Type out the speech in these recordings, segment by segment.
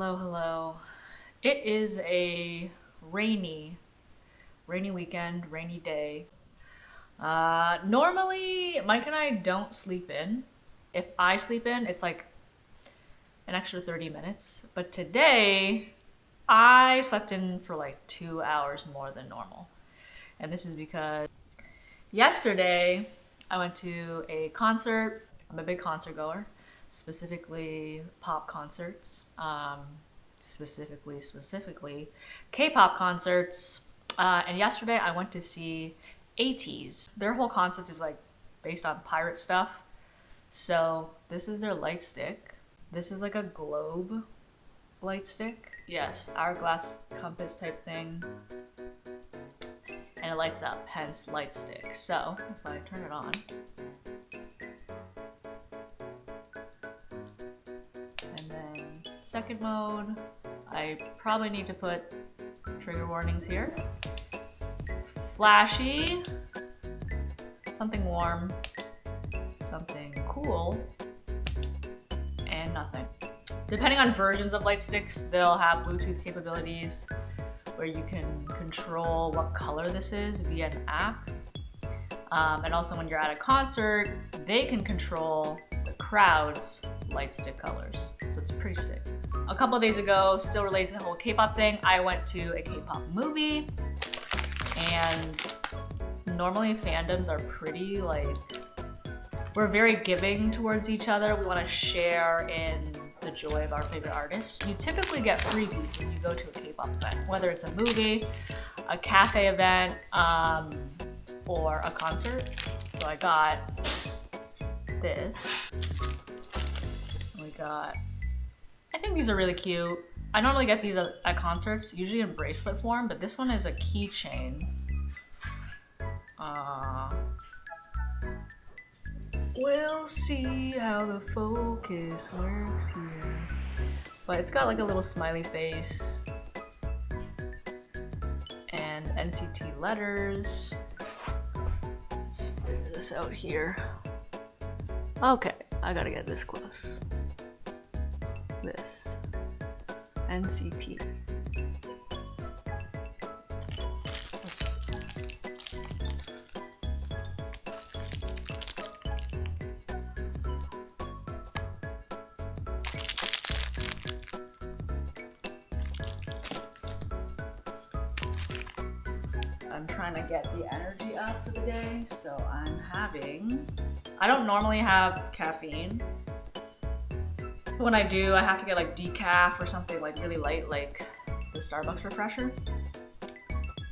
Hello, hello. It is a rainy weekend, rainy day. Normally, Mike and I don't sleep in. If I sleep in, it's like an extra 30 minutes. But today, I slept in for like 2 hours more than normal. And this is because yesterday, I went to a concert. I'm a big concert goer, specifically pop concerts. Specifically K-pop concerts. And yesterday I went to see ATEEZ. Their whole concept is like based on pirate stuff. So this is their light stick. This is like a globe light stick. Yes, hourglass compass type thing. And it lights up, hence light stick. So if I turn it on, and then second mode, I probably need to put trigger warnings here. Flashy, something warm, something cool, and nothing. Depending on versions of light sticks, they'll have Bluetooth capabilities where you can control what color this is via an app. And also when you're at a concert, they can control the crowd's light stick colors. So it's pretty sick. A couple of days ago, still related to the whole K-pop thing, I went to a K-pop movie. And normally fandoms are pretty we're very giving towards each other. We want to share in the joy of our favorite artists. You typically get freebies when you go to a K-pop event, whether it's a movie, a cafe event, or a concert. So I got this. I think these are really cute. I normally get these at concerts, usually in bracelet form, but this one is a keychain. We'll see how the focus works here. But it's got like a little smiley face and NCT letters. Let's figure this out here. Okay, I gotta get this close. This. NCT. I'm trying to get the energy up for the day, so I don't normally have caffeine. When I do, I have to get like decaf or something like really light, like the Starbucks refresher.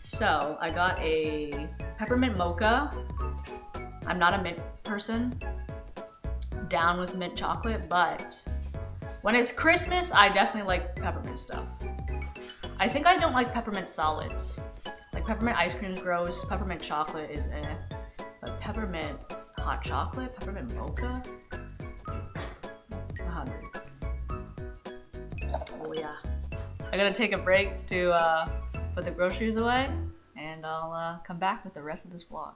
So I got a peppermint mocha. I'm not a mint person, down with mint chocolate, but when it's Christmas, I definitely like peppermint stuff. I think I don't like peppermint solids. Like peppermint ice cream is gross, peppermint chocolate is eh, but peppermint hot chocolate, peppermint mocha, 100. Oh yeah. I gotta take a break to put the groceries away, and I'll come back with the rest of this vlog.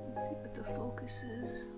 Let's see what the focus is.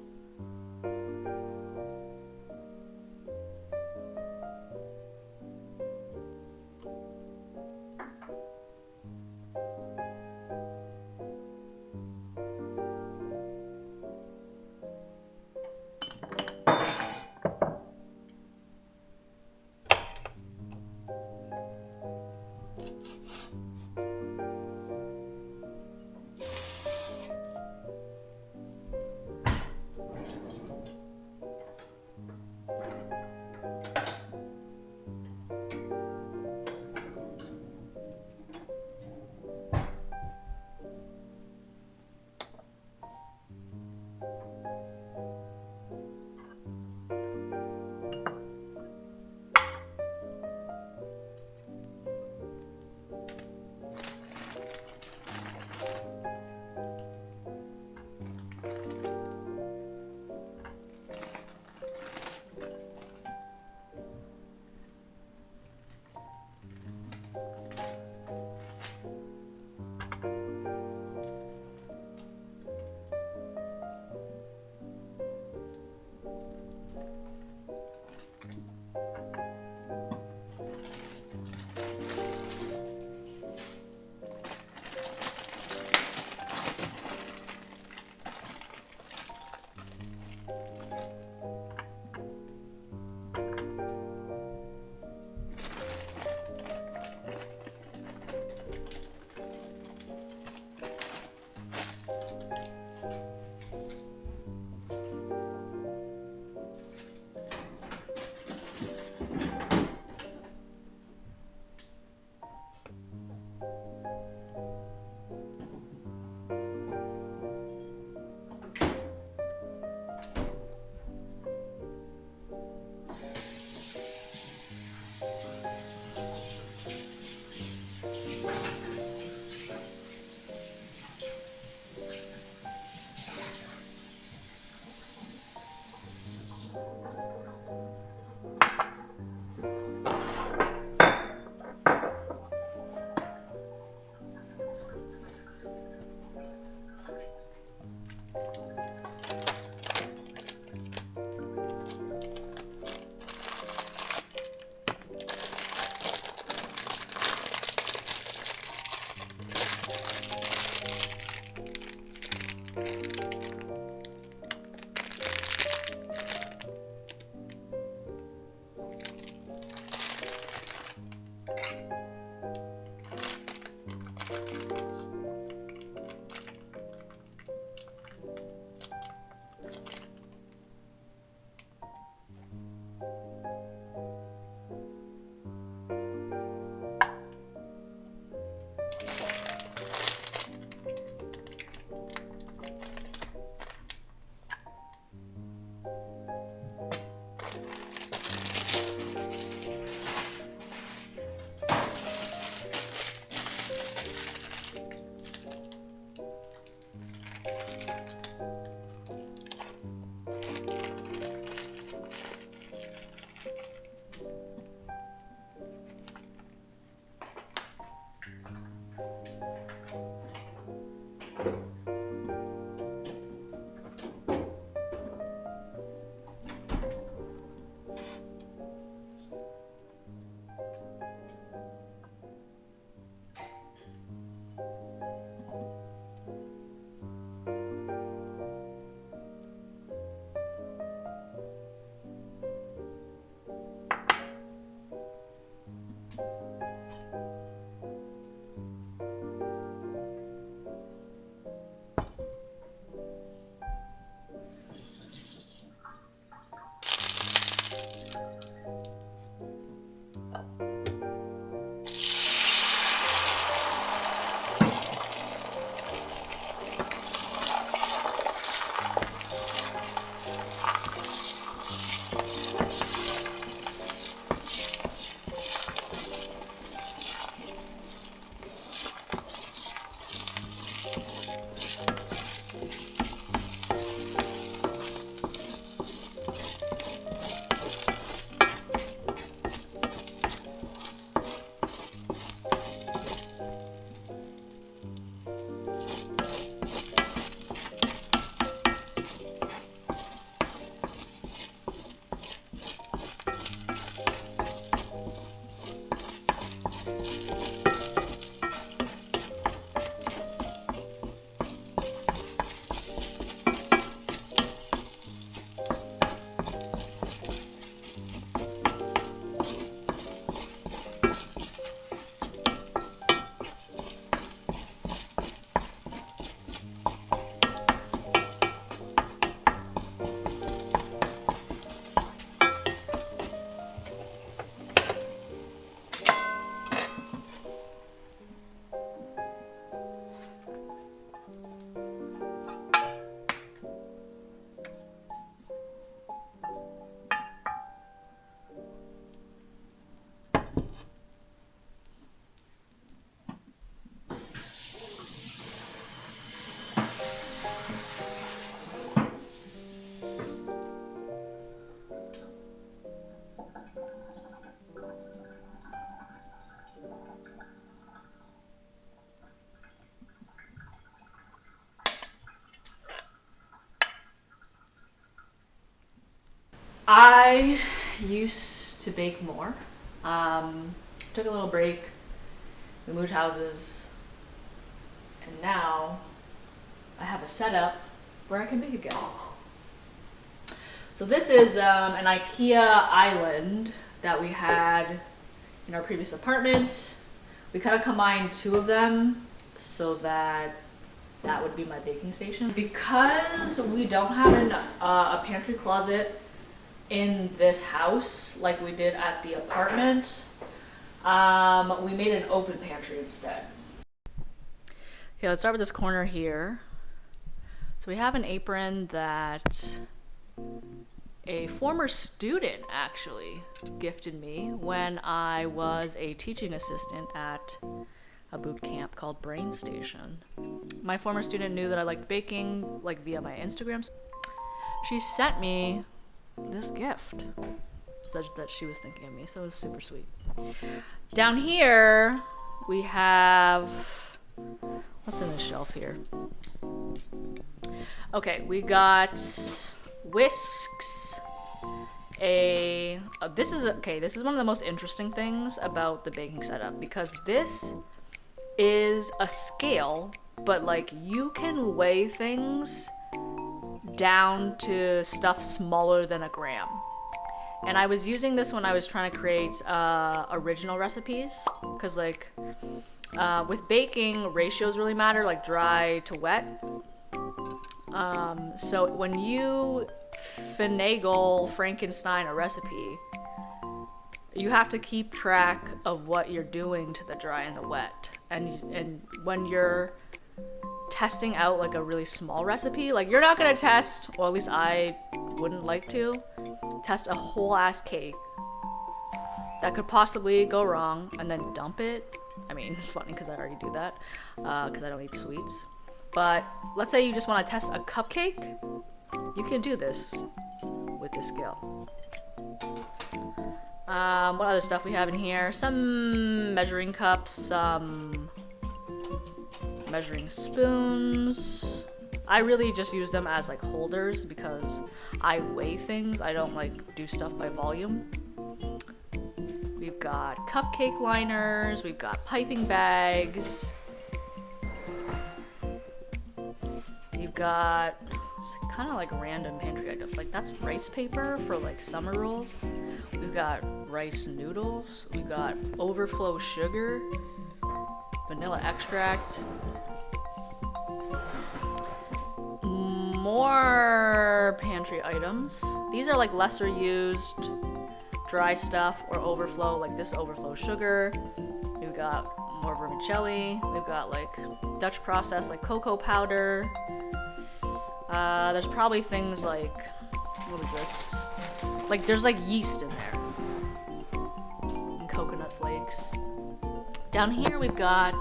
I used to bake more. Took a little break. We moved houses. And now I have a setup where I can bake again. So this is an IKEA island that we had in our previous apartment. We kind of combined two of them so that would be my baking station. Because we don't have a pantry closet in this house like we did at the apartment, we made an open pantry instead. Okay, let's start with this corner here. So we have an apron that a former student actually gifted me when I was a teaching assistant at a boot camp called Brain Station. My former student knew that I liked baking, like via my Instagram. She sent me this gift, such that she was thinking of me, so it was super sweet. Down here, we have, what's in this shelf here? Okay, we got whisks, this is one of the most interesting things about the baking setup, because this is a scale, but like you can weigh things down to stuff smaller than a gram. And I was using this when I was trying to create original recipes, because like with baking, ratios really matter, like dry to wet. So when you finagle Frankenstein a recipe, you have to keep track of what you're doing to the dry and the wet. And when you're testing out like a really small recipe, like you're not gonna test, or at least I wouldn't like to, test a whole ass cake that could possibly go wrong and then dump it. I mean, it's funny because I already do that because I don't eat sweets. But let's say you just want to test a cupcake, you can do this with this scale. What other stuff we have in here? Some measuring cups, some measuring spoons. I really just use them as like holders because I weigh things. I don't like do stuff by volume. We've got cupcake liners, we've got piping bags. We've got kind of like random pantry items. Like that's rice paper for like summer rolls. We've got rice noodles. We've got overflow sugar, vanilla extract. More pantry items. These are like lesser used dry stuff or overflow, like this overflow sugar. We've got more vermicelli. We've got like Dutch processed like cocoa powder. There's probably things like, what is this? Like there's like yeast in there. And coconut flakes. Down here we've got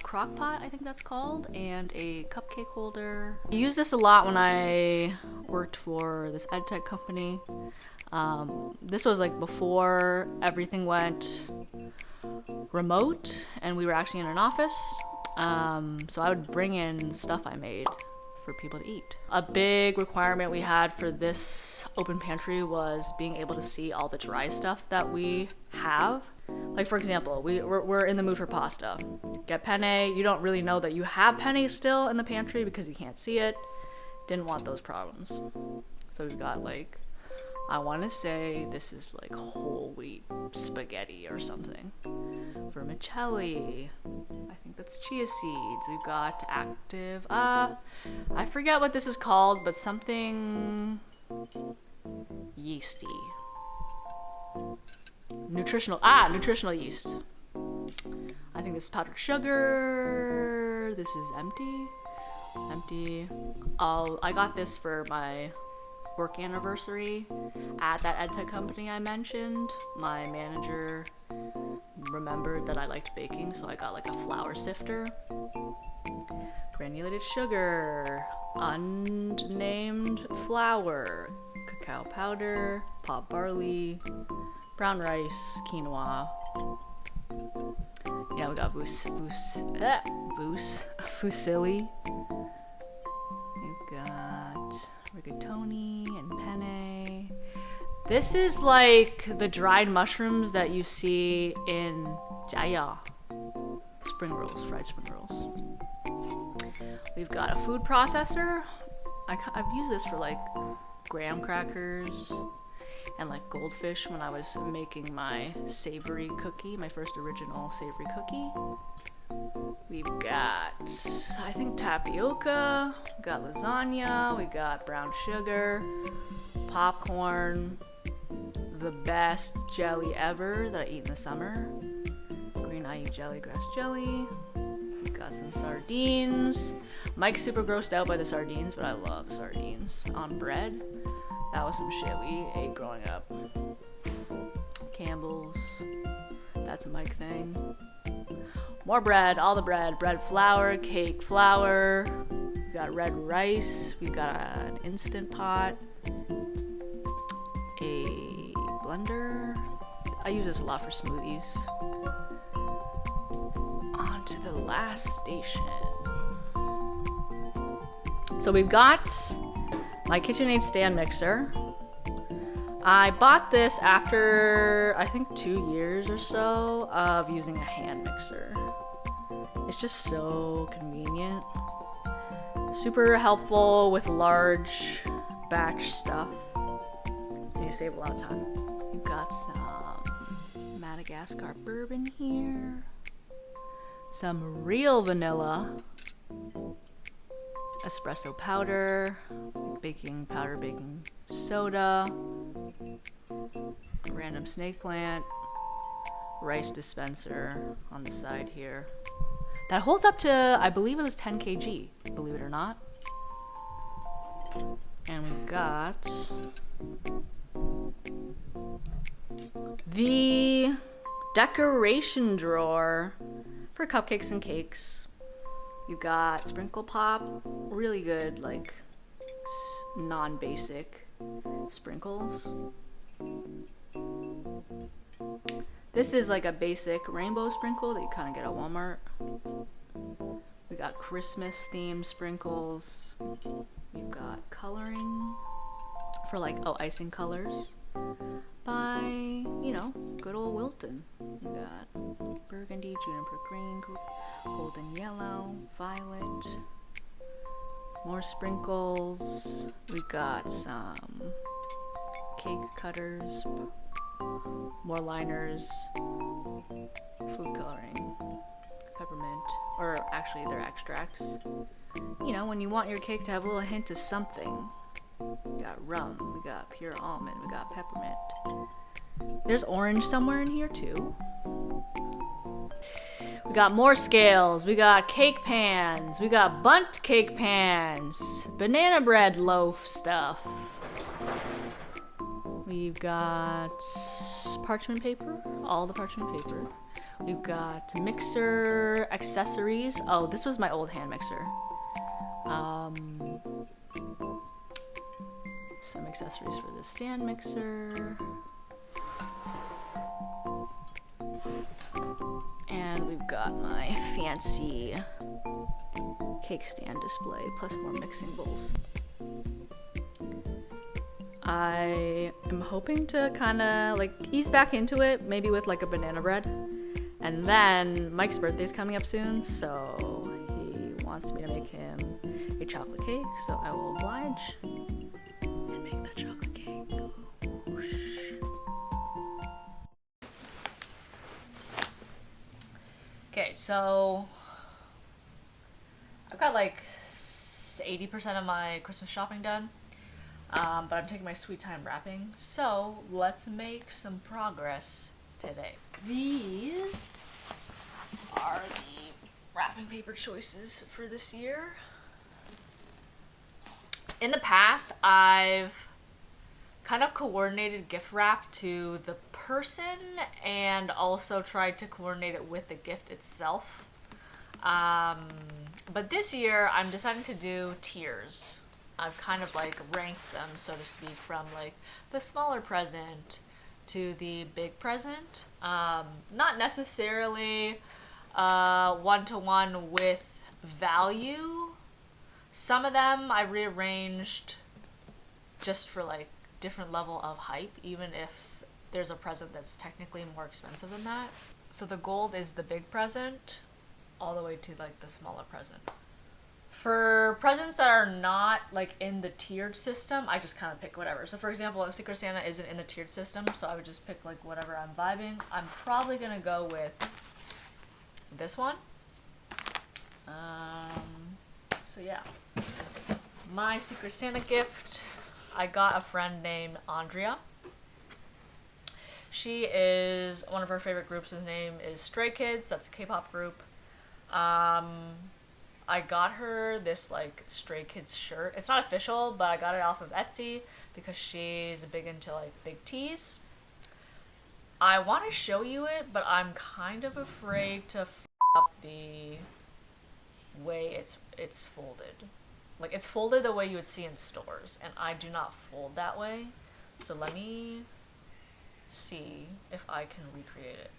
crock pot, I think that's called, and a cupcake holder. I used this a lot when I worked for this edtech company. This was like before everything went remote and we were actually in an office. So I would bring in stuff I made for people to eat. A big requirement we had for this open pantry was being able to see all the dry stuff that we have. Like for example, we're in the mood for pasta. Get penne, you don't really know that you have penne still in the pantry because you can't see it. Didn't want those problems. So we've got like, I want to say this is like whole wheat spaghetti or something. Vermicelli. I think that's chia seeds. We've got active, I forget what this is called, but something yeasty. Nutritional yeast. I think this is powdered sugar. This is empty. I got this for my work anniversary at that edtech company I mentioned. My manager remembered that I liked baking, so I got like a flour sifter. Granulated sugar, unnamed flour, cacao powder, pot barley, brown rice, quinoa. Yeah, we got fusilli. We've got rigatoni and penne. This is like the dried mushrooms that you see in Jaya. Spring rolls, fried spring rolls. We've got a food processor. I've used this for like graham crackers and like goldfish when I was making my savory cookie, my first original savory cookie. We've got, I think, tapioca, we got lasagna, we got brown sugar, popcorn, the best jelly ever that I eat in the summer, green IU jelly, grass jelly. We've got some sardines. Mike's super grossed out by the sardines, but I love sardines on bread. That was some shit we ate growing up. Campbell's, that's a Mike thing. More bread, all the bread. Bread flour, cake flour. We got red rice. We got an Instant Pot. A blender. I use this a lot for smoothies. On to the last station. So we've got my KitchenAid stand mixer. I bought this after, I think, 2 years or so of using a hand mixer. It's just so convenient. Super helpful with large batch stuff. You save a lot of time. We've got some Madagascar bourbon here. Some real vanilla. Espresso powder. Baking powder, baking soda. Random snake plant. Rice dispenser on the side here. That holds up to, I believe it was 10 kg, believe it or not. And we've got the decoration drawer for cupcakes and cakes. You've got sprinkle pop, really good, like non-basic sprinkles. This is like a basic rainbow sprinkle that you kind of get at Walmart. We got Christmas themed sprinkles. We've got coloring for like, icing colors by, good old Wilton. We got burgundy, juniper green, golden yellow, violet. More sprinkles. We've got some cake cutters, more liners, food coloring, peppermint, or actually they're extracts. When you want your cake to have a little hint of something. We got rum, we got pure almond, we got peppermint. There's orange somewhere in here too. We got more scales, we got cake pans, we got bundt cake pans, banana bread loaf stuff. We've got parchment paper, all the parchment paper. We've got mixer accessories. Oh, this was my old hand mixer. Some accessories for the stand mixer. And we've got my fancy cake stand display, plus more mixing bowls. I am hoping to kind of like ease back into it, maybe with like a banana bread. And then Mike's birthday's coming up soon, so he wants me to make him a chocolate cake, so I will oblige and make that chocolate cake. Whoosh. Okay, so I've got like 80% of my Christmas shopping done. But I'm taking my sweet time wrapping, so let's make some progress today. These are the wrapping paper choices for this year. In the past, I've kind of coordinated gift wrap to the person and also tried to coordinate it with the gift itself. But this year, I'm deciding to do tiers. I've kind of like ranked them, so to speak, from like the smaller present to the big present. Not necessarily one-to-one with value. Some of them I rearranged just for like different level of hype, even if there's a present that's technically more expensive than that. So the gold is the big present, all the way to like the smaller present. For presents that are not like in the tiered system, I just kind of pick whatever. So for example, a Secret Santa isn't in the tiered system, so I would just pick like whatever I'm vibing. I'm probably gonna go with this one. So yeah, my Secret Santa gift, I got a friend named Andrea. She is, one of her favorite groups, his name is Stray Kids, that's a K-pop group. I got her this like Stray Kids shirt. It's not official, but I got it off of Etsy because she's big into like big tees. I want to show you it, but I'm kind of afraid to f up the way it's folded. Like, it's folded the way you would see in stores, and I do not fold that way. So let me see if I can recreate it.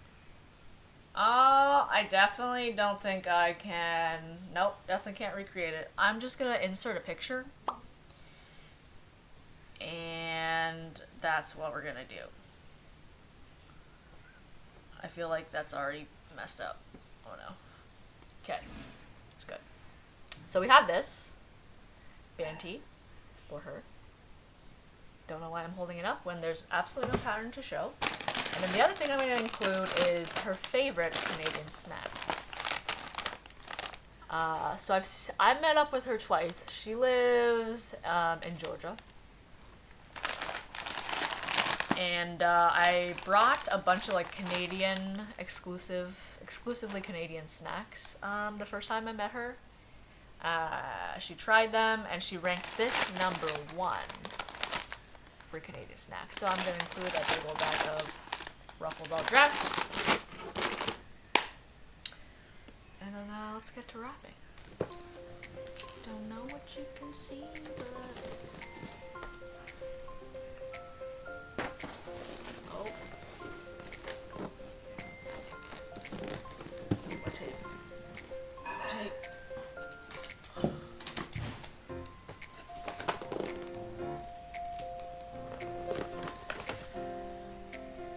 Oh, I definitely don't think I can. Nope, definitely can't recreate it. I'm just gonna insert a picture. And that's what we're gonna do. I feel like that's already messed up. Oh no. Okay, it's good. So we have this band tee for her. Don't know why I'm holding it up when there's absolutely no pattern to show. And then the other thing I'm going to include is her favorite Canadian snack. So I've met up with her twice. She lives in Georgia. And I brought a bunch of like Canadian exclusively Canadian snacks the first time I met her. She tried them and she ranked this number 1 for Canadian snacks. So I'm going to include a big old bag of Ruffles all dressed. And then let's get to wrapping. Don't know what you can see, but... Oh. What tape? Tape.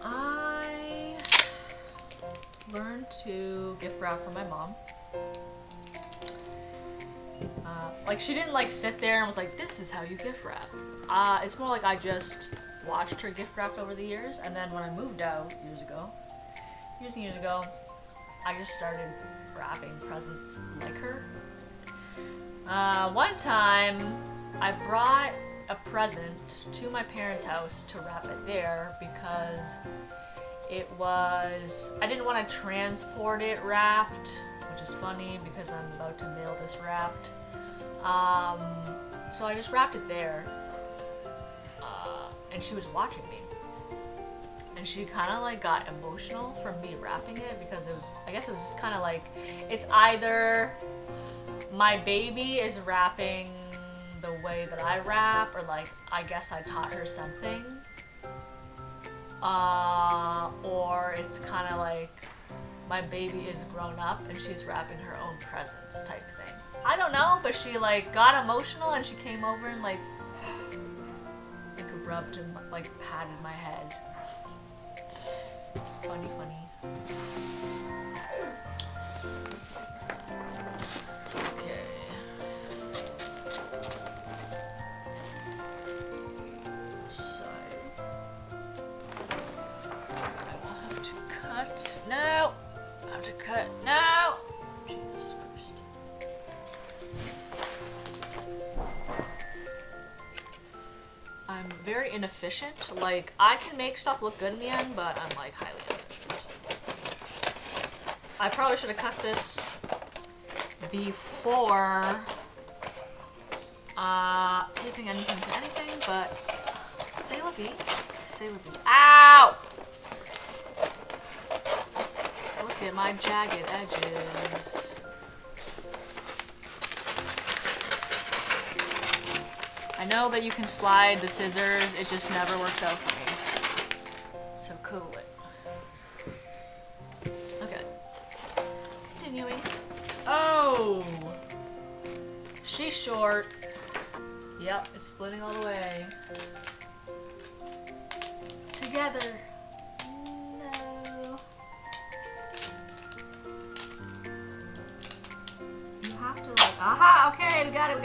I learned to gift wrap for my mom. Like, she didn't like sit there and was like, this is how you gift wrap. It's more like I just watched her gift wrap over the years, and then when I moved out years and years ago, I just started wrapping presents like her. One time, I brought a present to my parents' house to wrap it there because I didn't want to transport it wrapped, which is funny because I'm about to mail this wrapped. So I just wrapped it there, and she was watching me, and she kind of like got emotional from me wrapping it because I guess it was just kind of like, it's either my baby is wrapping the way that I wrap, or like, I guess I taught her something, or it's kind of like my baby is grown up and she's wrapping her own presents type thing. I don't know, but she like got emotional and she came over and like rubbed and like patted my head. Funny. Okay. So I will have to cut. No! I have to cut. No! Jesus Christ. I'm very inefficient. Like, I can make stuff look good in the end, but I'm like highly inefficient. I probably should have cut this before taping anything to anything, but c'est la vie. C'est la vie. Ow! Look at my jagged edges. I know that you can slide the scissors, it just never works out for me. So cool it. Okay. Continuing. Oh! She's short. Yep, it's splitting all the way. together. No. You have to like, aha, okay, we got it.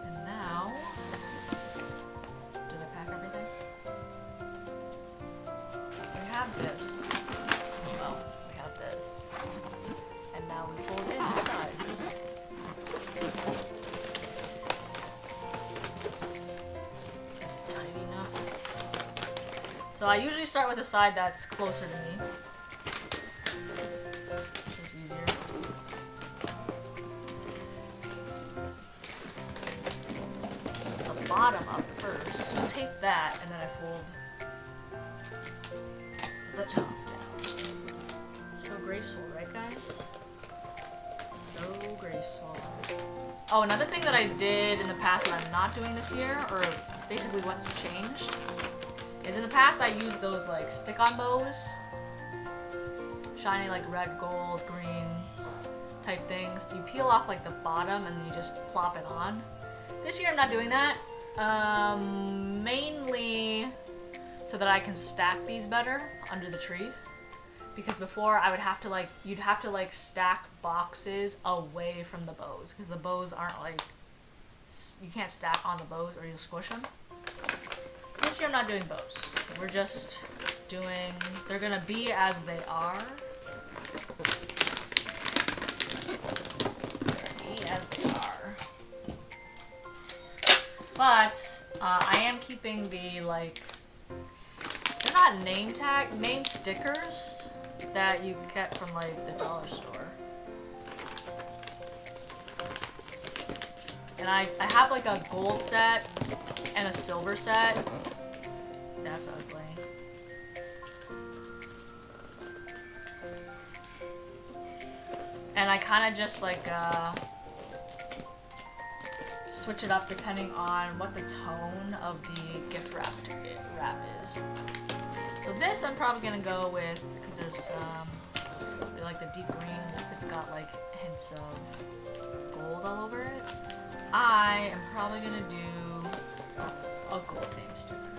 And now, do I pack everything? We have this. Well, we have this. And now we fold in the sides. Just tiny enough. So I usually start with the side that's closer to me. Just easier. The bottom up first. Take that and then I fold the top down. So graceful, right guys? So graceful. Oh, another thing that I did in the past that I'm not doing this year, or basically what's changed, is in the past I used those like stick-on bows. Shiny like red, gold, green type things. You peel off like the bottom and you just plop it on. This year I'm not doing that. Mainly so that I can stack these better under the tree. Because before I would have to like, you'd have to like stack boxes away from the bows. Because the bows aren't like, you can't stack on the bows or you'll squish them. This year I'm not doing bows. We're just doing, they're gonna be as they are. Be as they are. But I am keeping the like, they're not name stickers that you get from like the dollar store. And I have like a gold set and a silver set. That's ugly. And I kind of just like switch it up depending on what the tone of the gift wrap is. So this I'm probably gonna go with, because there's like the deep green, it's got like hints of gold all over it. I am probably gonna do a gold name sticker.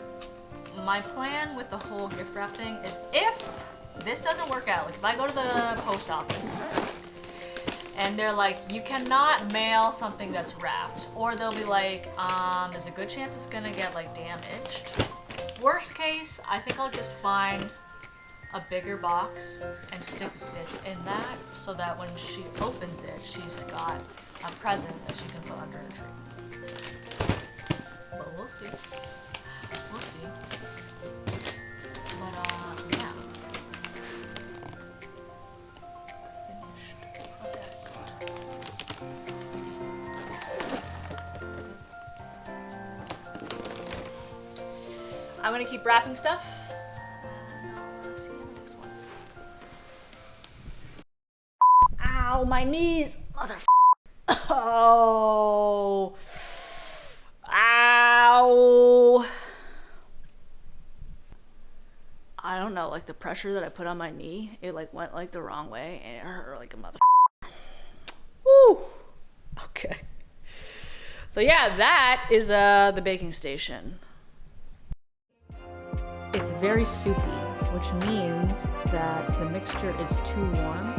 My plan with the whole gift wrap thing is if this doesn't work out, like if I go to the post office and they're like, you cannot mail something that's wrapped, or they'll be like, there's a good chance it's gonna get like damaged. Worst case, I think I'll just find a bigger box and stick this in that so that when she opens it, she's got a present that she can put under her tree. But we'll see. We'll see. But yeah. Finished product. I'm gonna keep wrapping stuff. And I'll see you in the next one. Ow, my knees! Motherfucker. Oh. Ow. I don't know, like the pressure that I put on my knee, it like went like the wrong way and it hurt like a mother. Woo. Okay. So yeah, that is the baking station. It's very soupy, which means that the mixture is too warm.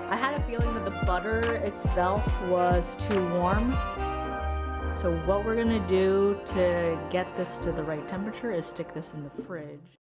I had a feeling that the butter itself was too warm. So what we're gonna do to get this to the right temperature is stick this in the fridge.